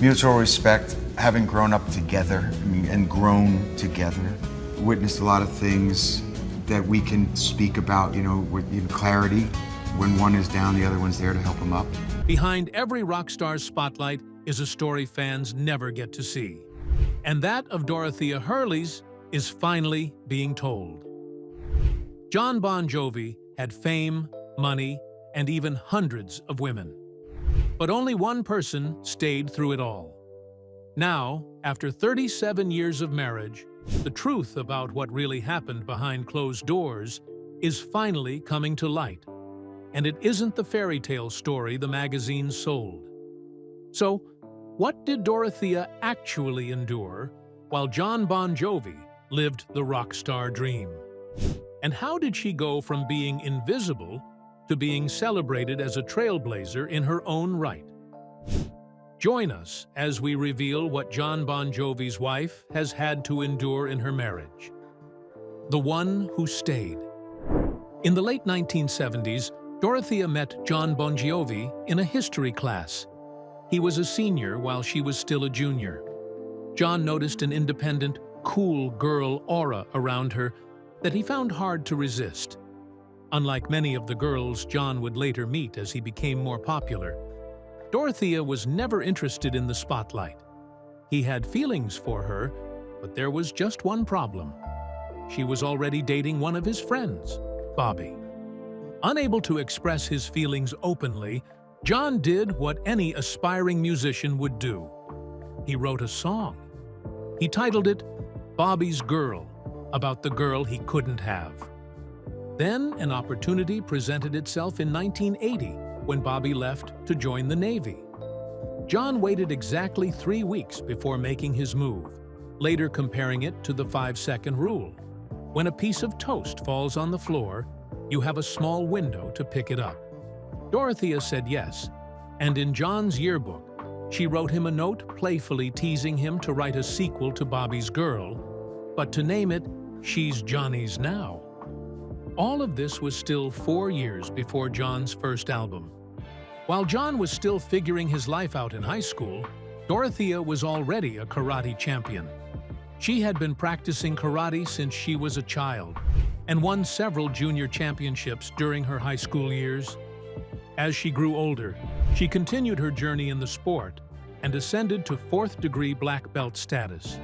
Mutual respect, having grown up together, and grown together, witnessed a lot of things that we can speak about, with clarity. When one is down, the other one's there to help them up. Behind every rock star's spotlight is a story fans never get to see. And that of Dorothea Hurley's is finally being told. Jon Bon Jovi had fame, money, and even hundreds of women. But only one person stayed through it all. Now, after 37 years of marriage, the truth about what really happened behind closed doors is finally coming to light. And it isn't the fairy tale story the magazines sold. So, what did Dorothea actually endure while Jon Bon Jovi lived the rock star dream? And how did she go from being invisible to being celebrated as a trailblazer in her own right? Join us as we reveal what Jon Bon Jovi's wife has had to endure in her marriage. The one who stayed. In the late 1970s, Dorothea met Jon Bon Jovi in a history class. He was a senior while she was still a junior. Jon noticed an independent, cool girl aura around her that he found hard to resist. Unlike many of the girls Jon would later meet as he became more popular, Dorothea was never interested in the spotlight. He had feelings for her, but there was just one problem. She was already dating one of his friends, Bobby. Unable to express his feelings openly, Jon did what any aspiring musician would do. He wrote a song. He titled it Bobby's Girl, about the girl he couldn't have. Then an opportunity presented itself in 1980 when Bobby left to join the Navy. Jon waited exactly 3 weeks before making his move, later comparing it to the 5-second rule. When a piece of toast falls on the floor, you have a small window to pick it up. Dorothea said yes, and in Jon's yearbook, she wrote him a note playfully teasing him to write a sequel to Bobby's Girl, but to name it She's Johnny's Now. All of this was still 4 years before Jon's first album. While Jon was still figuring his life out in high school, Dorothea was already a karate champion. She had been practicing karate since she was a child and won several junior championships during her high school years. As she grew older, she continued her journey in the sport and ascended to 4th-degree black belt status.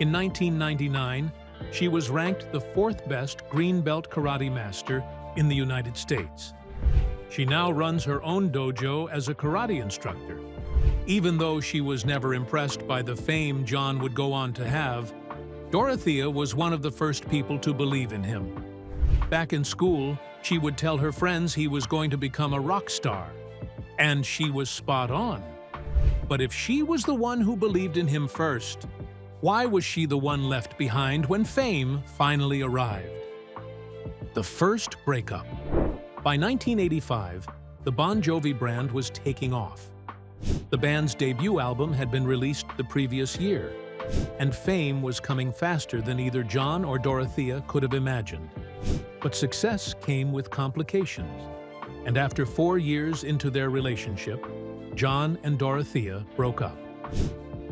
In 1999, she was ranked the 4th best green belt karate master in the United States. She now runs her own dojo as a karate instructor. Even though she was never impressed by the fame Jon would go on to have, Dorothea was one of the first people to believe in him. Back in school, she would tell her friends he was going to become a rock star. And she was spot on. But if she was the one who believed in him first, why was she the one left behind when fame finally arrived? The first breakup. By 1985, the Bon Jovi brand was taking off. The band's debut album had been released the previous year, and fame was coming faster than either Jon or Dorothea could have imagined. But success came with complications, and after 4 years into their relationship, Jon and Dorothea broke up.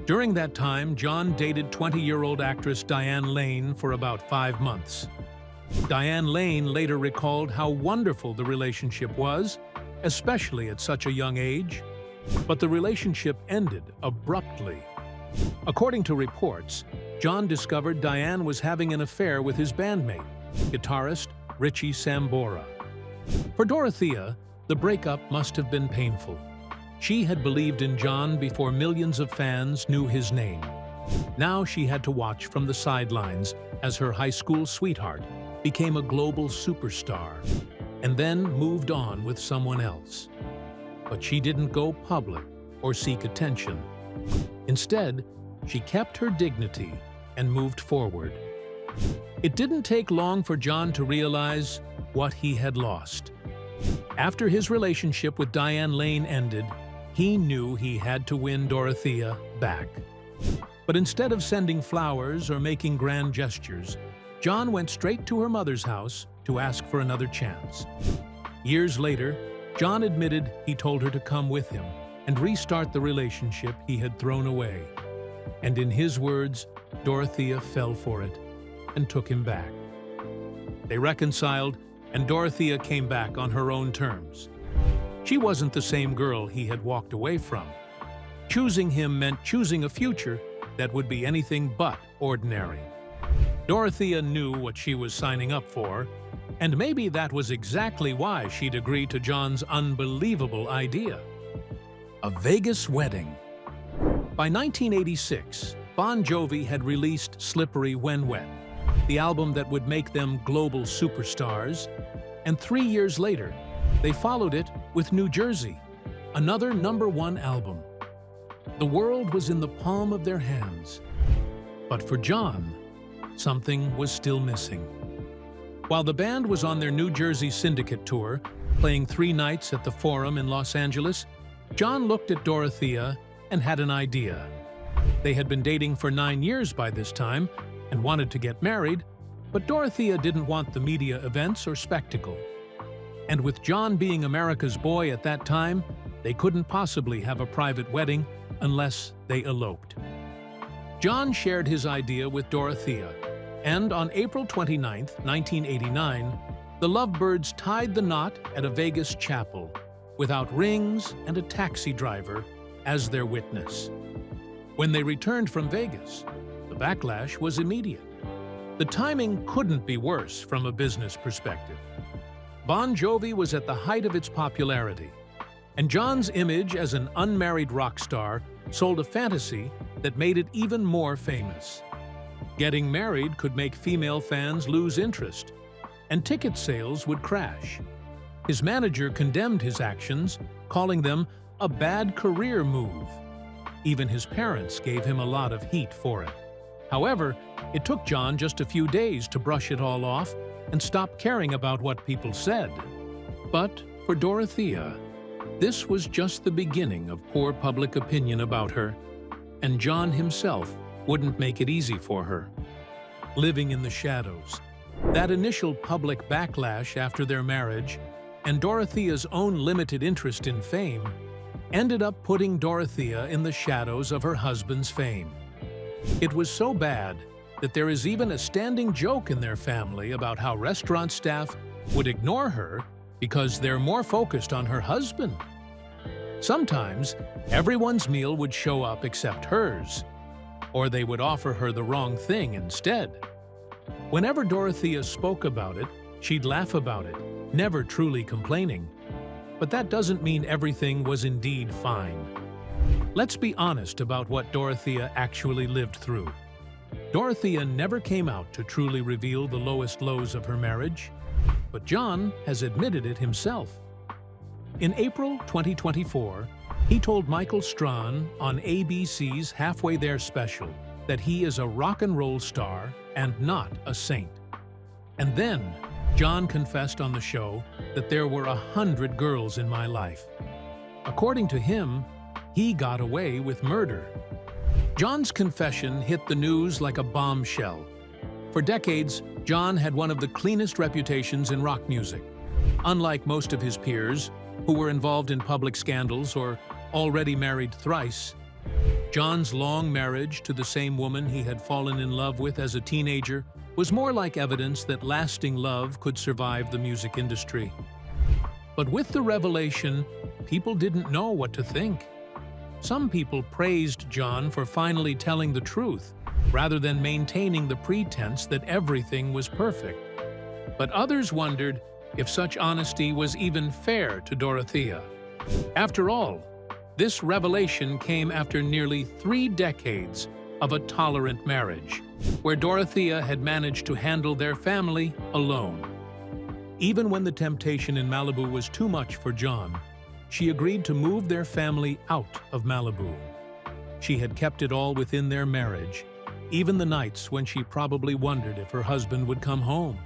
During that time, Jon dated 20-year-old actress Diane Lane for about 5 months. Diane Lane later recalled how wonderful the relationship was, especially at such a young age, but the relationship ended abruptly. According to reports, Jon discovered Diane was having an affair with his bandmate, guitarist Richie Sambora. For Dorothea, the breakup must have been painful. She had believed in Jon before millions of fans knew his name. Now she had to watch from the sidelines as her high school sweetheart became a global superstar and then moved on with someone else. But she didn't go public or seek attention. Instead, she kept her dignity and moved forward. It didn't take long for Jon to realize what he had lost. After his relationship with Diane Lane ended, he knew he had to win Dorothea back. But instead of sending flowers or making grand gestures, Jon went straight to her mother's house to ask for another chance. Years later, Jon admitted he told her to come with him, and restart the relationship he had thrown away. And in his words, Dorothea fell for it and took him back. They reconciled, and Dorothea came back on her own terms. She wasn't the same girl he had walked away from. Choosing him meant choosing a future that would be anything but ordinary. Dorothea knew what she was signing up for, and maybe that was exactly why she'd agreed to Jon's unbelievable idea. A Vegas wedding. By 1986, Bon Jovi had released Slippery When Wet, the album that would make them global superstars, and 3 years later, they followed it with New Jersey, another #1 album. The world was in the palm of their hands. But for Jon, something was still missing. While the band was on their New Jersey syndicate tour, playing 3 nights at the Forum in Los Angeles, Jon looked at Dorothea and had an idea. They had been dating for 9 years by this time and wanted to get married, but Dorothea didn't want the media events or spectacle. And with Jon being America's boy at that time, they couldn't possibly have a private wedding unless they eloped. Jon shared his idea with Dorothea, and on April 29, 1989, the lovebirds tied the knot at a Vegas chapel, without rings and a taxi driver as their witness. When they returned from Vegas, the backlash was immediate. The timing couldn't be worse from a business perspective. Bon Jovi was at the height of its popularity, and Jon's image as an unmarried rock star sold a fantasy that made it even more famous. Getting married could make female fans lose interest, and ticket sales would crash. His manager condemned his actions, calling them a bad career move. Even his parents gave him a lot of heat for it. However, it took Jon just a few days to brush it all off and stop caring about what people said. But for Dorothea, this was just the beginning of poor public opinion about her, and Jon himself wouldn't make it easy for her. Living in the shadows, that initial public backlash after their marriage, and Dorothea's own limited interest in fame, ended up putting Dorothea in the shadows of her husband's fame. It was so bad that there is even a standing joke in their family about how restaurant staff would ignore her because they're more focused on her husband. Sometimes, everyone's meal would show up except hers, or they would offer her the wrong thing instead. Whenever Dorothea spoke about it, she'd laugh about it, never truly complaining. But that doesn't mean everything was indeed fine. Let's be honest about what Dorothea actually lived through. Dorothea never came out to truly reveal the lowest lows of her marriage, but Jon has admitted it himself. In April 2024, he told Michael Strahan on ABC's Halfway There special that he is a rock and roll star and not a saint. And then, Jon confessed on the show that there were 100 girls in my life. According to him, he got away with murder. Jon's confession hit the news like a bombshell. For decades, Jon had one of the cleanest reputations in rock music. Unlike most of his peers, who were involved in public scandals or already married thrice, Jon's long marriage to the same woman he had fallen in love with as a teenager was more like evidence that lasting love could survive the music industry. But with the revelation, people didn't know what to think. Some people praised Jon for finally telling the truth, rather than maintaining the pretense that everything was perfect. But others wondered if such honesty was even fair to Dorothea. After all, this revelation came after nearly 3 decades of a tolerant marriage, where Dorothea had managed to handle their family alone. Even when the temptation in Malibu was too much for Jon, she agreed to move their family out of Malibu. She had kept it all within their marriage, even the nights when she probably wondered if her husband would come home.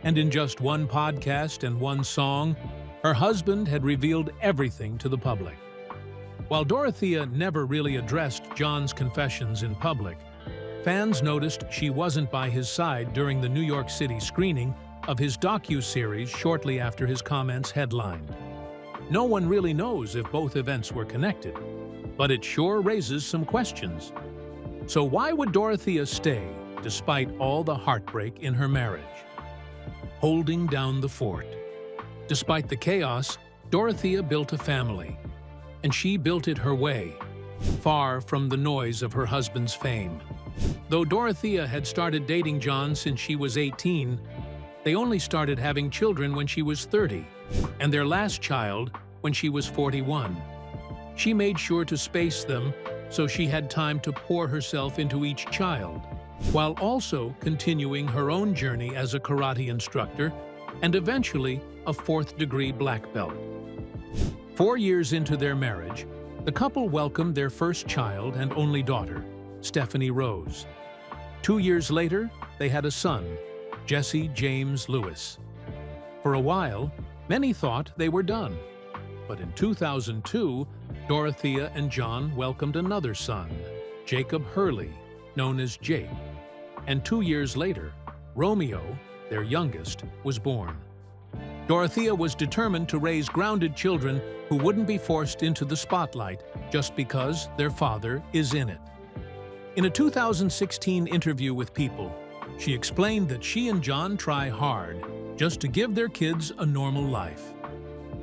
And in just one podcast and one song, her husband had revealed everything to the public. While Dorothea never really addressed Jon's confessions in public, fans noticed she wasn't by his side during the New York City screening of his docu-series shortly after his comments headlined. No one really knows if both events were connected, but it sure raises some questions. So why would Dorothea stay despite all the heartbreak in her marriage? Holding down the fort. Despite the chaos, Dorothea built a family, and she built it her way, far from the noise of her husband's fame. Though Dorothea had started dating Jon since she was 18, they only started having children when she was 30, and their last child when she was 41. She made sure to space them so she had time to pour herself into each child, while also continuing her own journey as a karate instructor and eventually a fourth-degree black belt. 4 years into their marriage, the couple welcomed their first child and only daughter, Stephanie Rose. 2 years later, they had a son, Jesse James Lewis. For a while, many thought they were done. But in 2002, Dorothea and Jon welcomed another son, Jacob Hurley, known as Jake. And 2 years later, Romeo, their youngest, was born. Dorothea was determined to raise grounded children who wouldn't be forced into the spotlight just because their father is in it. In a 2016 interview with People, she explained that she and Jon try hard just to give their kids a normal life.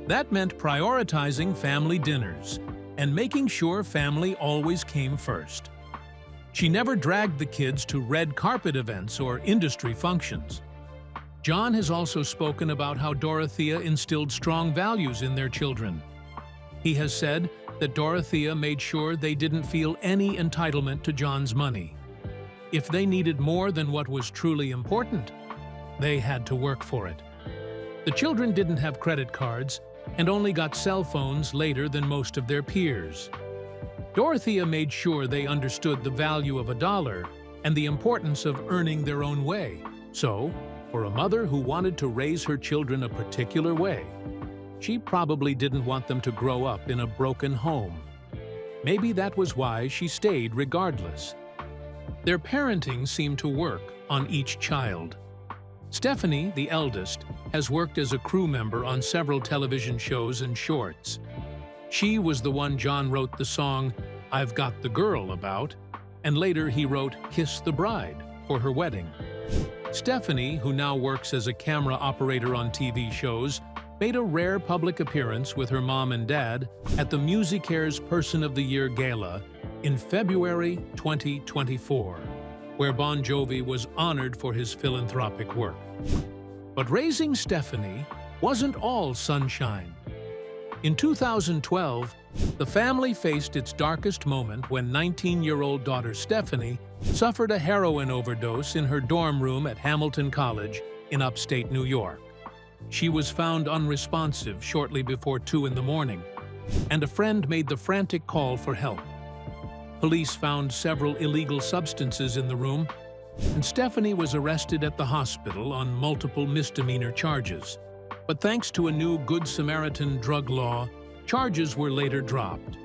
That meant prioritizing family dinners and making sure family always came first. She never dragged the kids to red carpet events or industry functions. Jon has also spoken about how Dorothea instilled strong values in their children. He has said that Dorothea made sure they didn't feel any entitlement to Jon's money. If they needed more than what was truly important, they had to work for it. The children didn't have credit cards and only got cell phones later than most of their peers. Dorothea made sure they understood the value of $1 and the importance of earning their own way. So, for a mother who wanted to raise her children a particular way, she probably didn't want them to grow up in a broken home. Maybe that was why she stayed regardless. Their parenting seemed to work on each child. Stephanie, the eldest, has worked as a crew member on several television shows and shorts. She was the one Jon wrote the song "I've Got the Girl" about, and later he wrote "Kiss the Bride" for her wedding. Stephanie, who now works as a camera operator on TV shows, made a rare public appearance with her mom and dad at the MusiCares Person of the Year Gala in February 2024, where Bon Jovi was honored for his philanthropic work. But raising Stephanie wasn't all sunshine. In 2012, the family faced its darkest moment when 19-year-old daughter Stephanie suffered a heroin overdose in her dorm room at Hamilton College in upstate New York. She was found unresponsive shortly before 2 in the morning, and a friend made the frantic call for help. Police found several illegal substances in the room, and Stephanie was arrested at the hospital on multiple misdemeanor charges. But thanks to a new Good Samaritan drug law, charges were later dropped.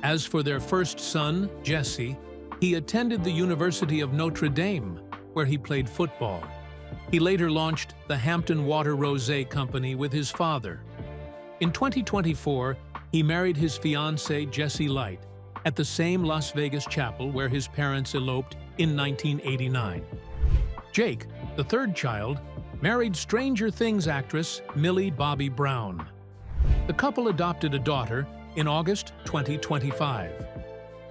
As for their first son, Jesse, he attended the University of Notre Dame, where he played football. He later launched the Hampton Water Rosé Company with his father. In 2024, he married his fiancée, Jessie Light, at the same Las Vegas chapel where his parents eloped in 1989. Jake, the third child, married Stranger Things actress Millie Bobby Brown. The couple adopted a daughter in August 2025.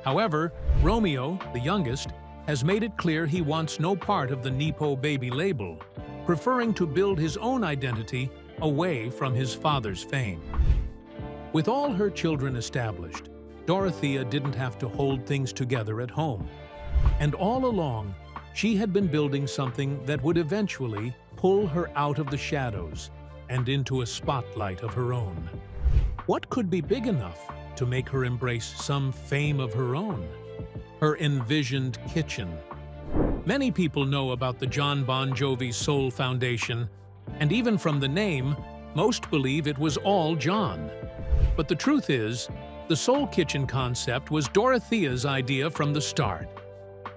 However, Romeo, the youngest, has made it clear he wants no part of the Nepo baby label, preferring to build his own identity away from his father's fame. With all her children established, Dorothea didn't have to hold things together at home. And all along, she had been building something that would eventually pull her out of the shadows and into a spotlight of her own. What could be big enough to make her embrace some fame of her own? Her envisioned kitchen. Many people know about the Jon Bon Jovi Soul Foundation, and even from the name, most believe it was all Jon. But the truth is, the Soul Kitchen concept was Dorothea's idea from the start.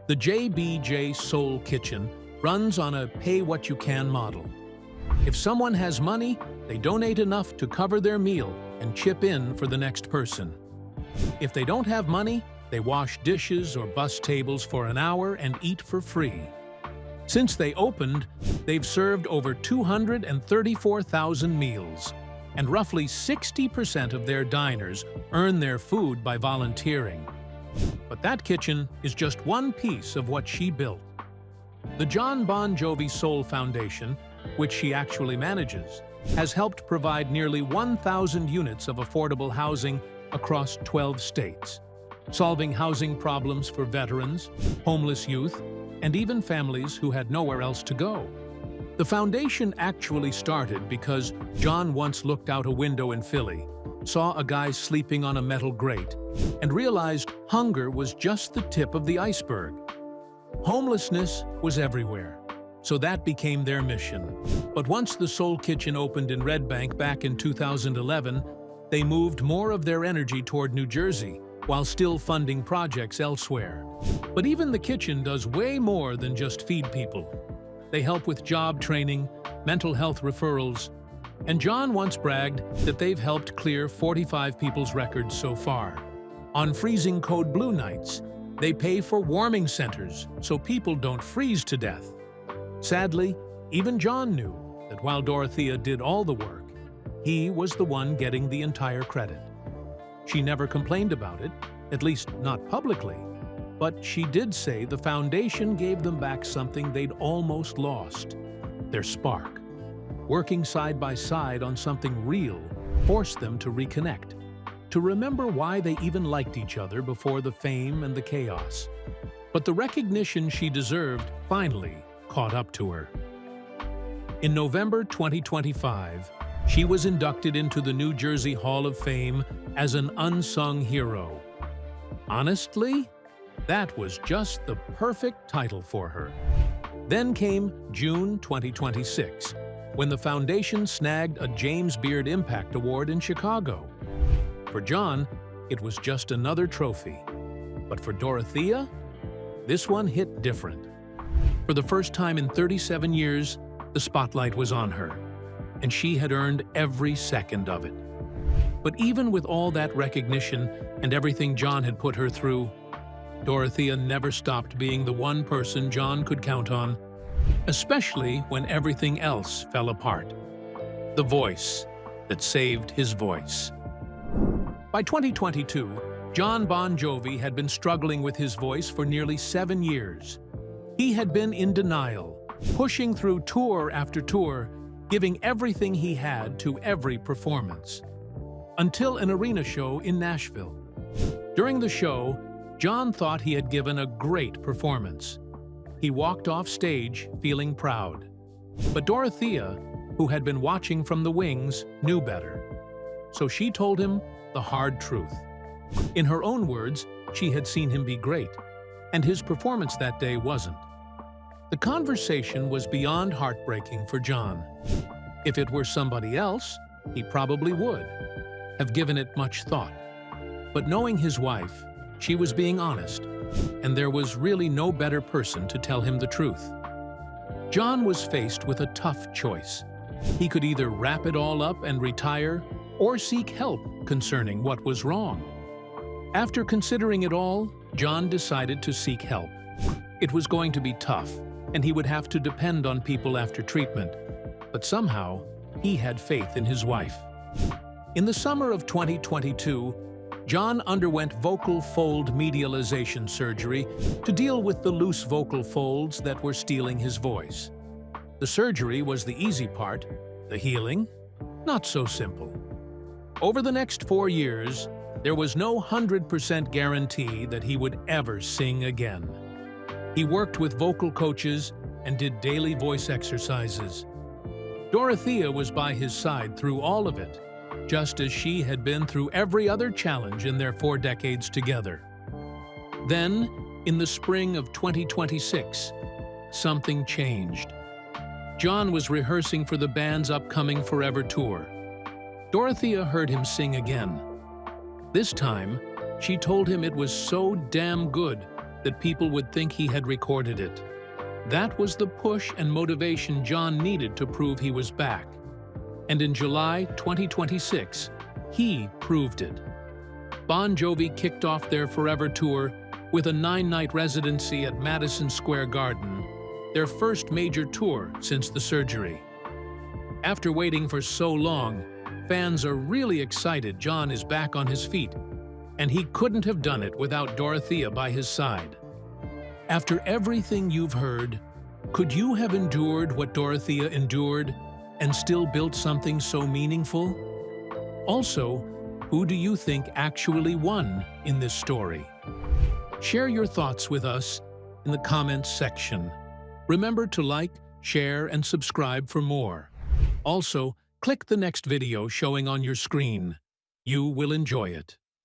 The JBJ Soul Kitchen runs on a pay-what-you-can model. If someone has money, they donate enough to cover their meal and chip in for the next person. If they don't have money, they wash dishes or bus tables for an hour and eat for free. Since they opened, they've served over 234,000 meals, and roughly 60% of their diners earn their food by volunteering. But that kitchen is just one piece of what she built. The Jon Bon Jovi Soul Foundation, which she actually manages, has helped provide nearly 1,000 units of affordable housing across 12 states, solving housing problems for veterans, homeless youth, and even families who had nowhere else to go. The foundation actually started because Jon once looked out a window in Philly, saw a guy sleeping on a metal grate, and realized hunger was just the tip of the iceberg. Homelessness was everywhere, so that became their mission. But once the Soul Kitchen opened in Red Bank back in 2011, they moved more of their energy toward New Jersey, while still funding projects elsewhere. But even the kitchen does way more than just feed people. They help with job training, mental health referrals, and Jon once bragged that they've helped clear 45 people's records so far. On freezing code blue nights, they pay for warming centers so people don't freeze to death. Sadly, even Jon knew that while Dorothea did all the work, he was the one getting the entire credit. She never complained about it, at least not publicly, but she did say the foundation gave them back something they'd almost lost: their spark. Working side by side on something real forced them to reconnect, to remember why they even liked each other before the fame and the chaos. But the recognition she deserved finally caught up to her. In November 2025, she was inducted into the New Jersey Hall of Fame as an unsung hero. Honestly, that was just the perfect title for her. Then came June 2026, when the foundation snagged a James Beard Impact Award in Chicago. For Jon, it was just another trophy. But for Dorothea, this one hit different. For the first time in 37 years, the spotlight was on her, and she had earned every second of it. But even with all that recognition and everything Jon had put her through, Dorothea never stopped being the one person Jon could count on, especially when everything else fell apart. The voice that saved his voice. By 2022, Jon Bon Jovi had been struggling with his voice for nearly 7 years. He had been in denial, pushing through tour after tour, giving everything he had to every performance. Until an arena show in Nashville. During the show, Jon thought he had given a great performance. He walked off stage feeling proud. But Dorothea, who had been watching from the wings, knew better. So she told him the hard truth. In her own words, she had seen him be great, and his performance that day wasn't. The conversation was beyond heartbreaking for Jon. If it were somebody else, he probably would have given it much thought. But knowing his wife, she was being honest, and there was really no better person to tell him the truth. Jon was faced with a tough choice. He could either wrap it all up and retire, or seek help concerning what was wrong. After considering it all, Jon decided to seek help. It was going to be tough, and he would have to depend on people after treatment. But somehow, he had faith in his wife. In the summer of 2022, Jon underwent vocal fold medialization surgery to deal with the loose vocal folds that were stealing his voice. The surgery was the easy part, the healing, not so simple. Over the next 4 years, there was no 100% guarantee that he would ever sing again. He worked with vocal coaches and did daily voice exercises. Dorothea was by his side through all of it, just as she had been through every other challenge in their 4 decades together. Then, in the spring of 2026, something changed. Jon was rehearsing for the band's upcoming Forever tour. Dorothea heard him sing again. This time, she told him it was so damn good that people would think he had recorded it. That was the push and motivation Jon needed to prove he was back. And in July 2026, He proved it. Bon Jovi kicked off their Forever tour with a 9-night residency at Madison Square Garden, their first major tour since the surgery. After waiting for so long, fans are really excited Jon is back on his feet, and he couldn't have done it without Dorothea by his side. After everything you've heard, could you have endured what Dorothea endured and still built something so meaningful? Also, who do you think actually won in this story? Share your thoughts with us in the comments section. Remember to like, share, and subscribe for more. Also, click the next video showing on your screen. You will enjoy it.